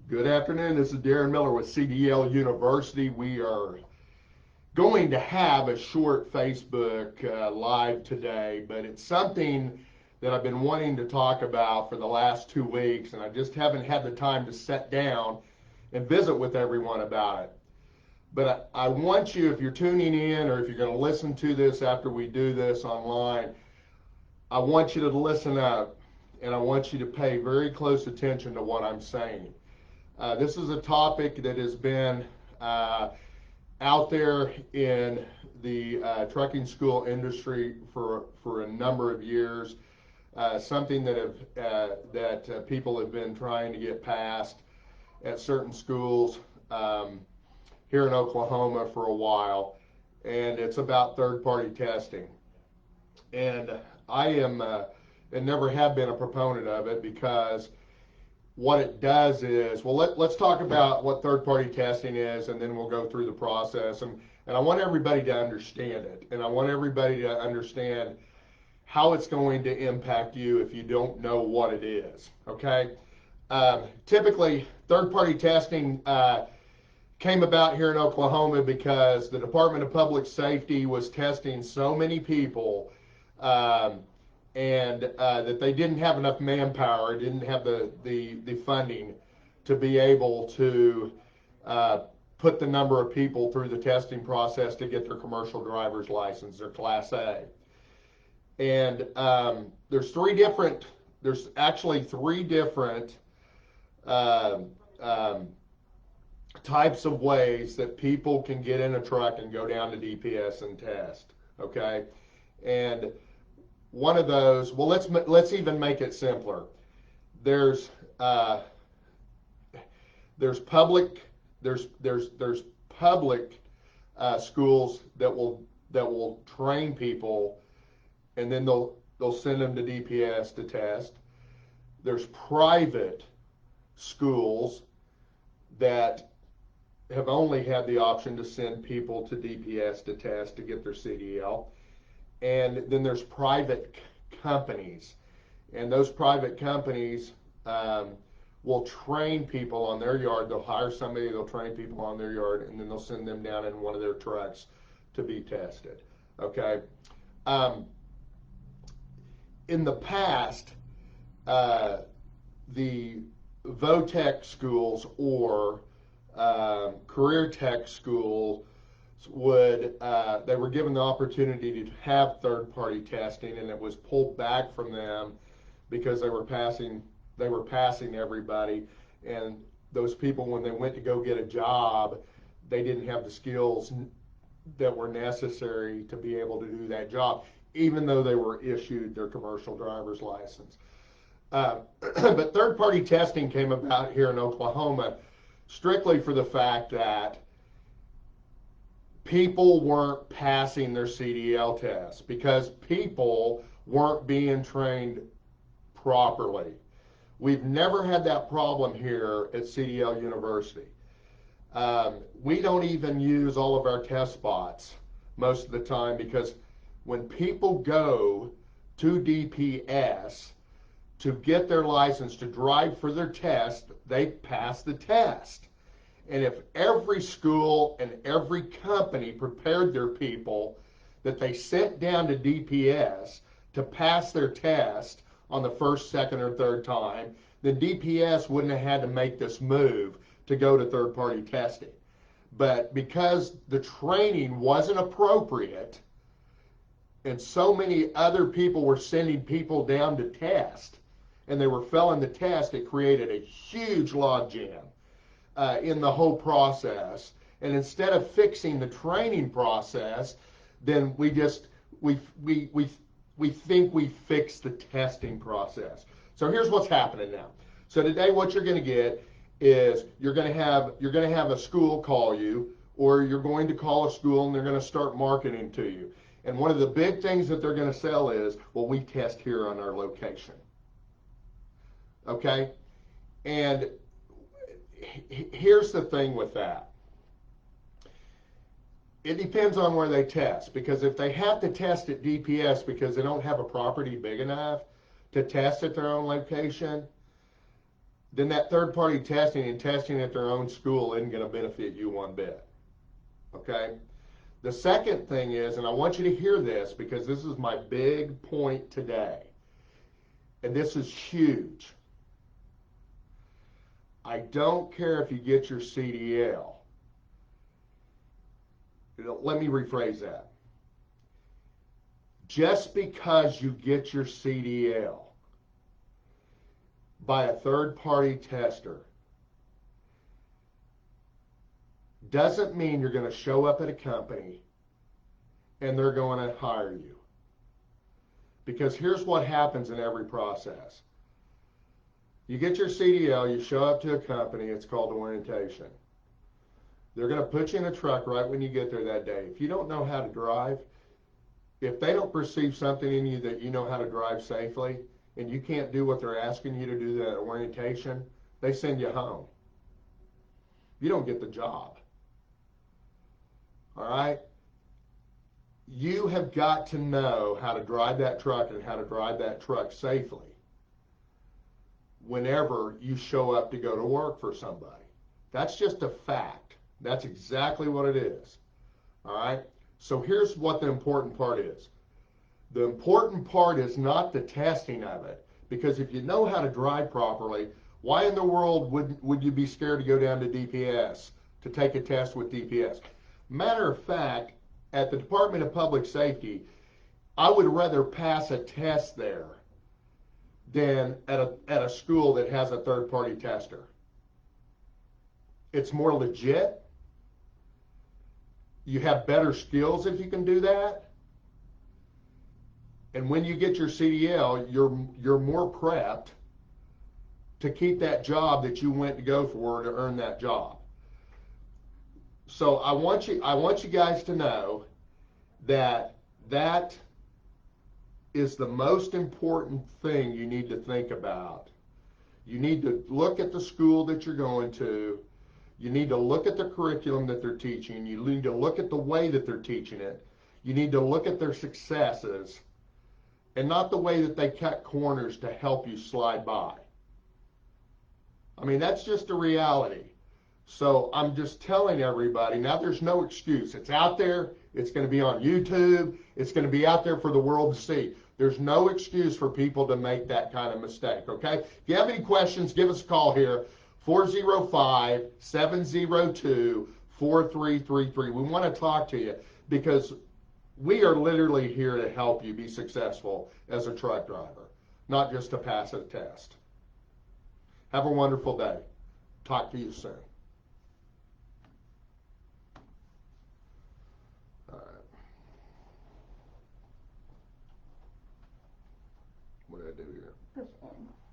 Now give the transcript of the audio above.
Good afternoon. This is Darin Miller with CDL University. We are going to have a short Facebook live today, but it's something that I've been wanting to talk about for the last 2 weeks, and I just haven't had the time to sit down and visit with everyone about it. But I want you, if you're tuning in or if you're going to listen to this after we do this online, I want you to listen up and I want you to pay very close attention to what I'm saying. This is a topic that has been out there in the trucking school industry for a number of years. Something that people have been trying to get passed at certain schools here in Oklahoma for a while, and it's about third-party testing. And I am and never have been a proponent of it because what it does is, well, let's talk about what third-party testing is, and then we'll go through the process. And I want everybody to understand it, and I want everybody to understand how it's going to impact you if you don't know what it is, okay? Typically, third-party testing came about here in Oklahoma because the Department of Public Safety was testing so many people and that they didn't have enough manpower, didn't have the funding to be able to put the number of people through the testing process to get their commercial driver's license, their Class A. And there's actually three different types of ways that people can get in a truck and go down to DPS and test, okay? And one of those, well, let's even make it simpler. There's public schools that will train people, and then they'll send them to DPS to test. There's private schools that have only had the option to send people to DPS to test to get their CDL. And then there's private companies, and those private companies will train people on their yard. They'll hire somebody, they'll train people on their yard, and then they'll send them down in one of their trucks to be tested, okay? In the past, the VOTEC schools or career tech schools they were given the opportunity to have third-party testing, and it was pulled back from them because they were passing everybody, and those people, when they went to go get a job, they didn't have the skills that were necessary to be able to do that job, even though they were issued their commercial driver's license. But third-party testing came about here in Oklahoma strictly for the fact that people weren't passing their CDL tests because people weren't being trained properly. We've never had that problem here at CDL University. We don't even use all of our test spots most of the time because when people go to DPS to get their license to drive for their test, they pass the test. And if every school and every company prepared their people that they sent down to DPS to pass their test on the first, second, or third time, then DPS wouldn't have had to make this move to go to third-party testing. But because the training wasn't appropriate and so many other people were sending people down to test and they were failing the test, it created a huge logjam in the whole process. And instead of fixing the training process, then we think we fixed the testing process. So here's what's happening now. So today what you're going to get is you're going to have a school call you, or you're going to call a school and they're going to start marketing to you. And one of the big things that they're going to sell is, well, we test here on our location. Okay? And here's the thing with that. It depends on where they test, because if they have to test at DPS because they don't have a property big enough to test at their own location, then that third-party testing and testing at their own school isn't going to benefit you one bit. Okay? The second thing is, and I want you to hear this because this is my big point today, and this is huge. I don't care if you get your CDL. Let me rephrase that. Just because you get your CDL by a third-party tester doesn't mean you're going to show up at a company and they're going to hire you. Because here's what happens in every process. You get your CDL, you show up to a company, it's called orientation. They're going to put you in a truck right when you get there that day. If you don't know how to drive, if they don't perceive something in you that you know how to drive safely, and you can't do what they're asking you to do, that orientation, they send you home. You don't get the job. All right? You have got to know how to drive that truck and how to drive that truck safely whenever you show up to go to work for somebody. That's just a fact. That's exactly what it is. All right? So here's what the important part is. The important part is not the testing of it, because if you know how to drive properly, why in the world would you be scared to go down to DPS to take a test with DPS? Matter of fact, at the Department of Public Safety, I would rather pass a test there than at a school that has a third-party tester. It's more legit. You have better skills if you can do that. And when you get your CDL, you're more prepped to keep that job that you went to go for to earn that job. So I want you guys to know that is the most important thing you need to think about. You need to look at the school that you're going to. You need to look at the curriculum that they're teaching. You need to look at the way that they're teaching it. You need to look at their successes and not the way that they cut corners to help you slide by. I mean, that's just a reality. So I'm just telling everybody, now there's no excuse. It's out there. It's going to be on YouTube. It's going to be out there for the world to see. There's no excuse for people to make that kind of mistake, okay? If you have any questions, give us a call here, 405-702-4333. We want to talk to you because we are literally here to help you be successful as a truck driver, not just to pass a test. Have a wonderful day. Talk to you soon.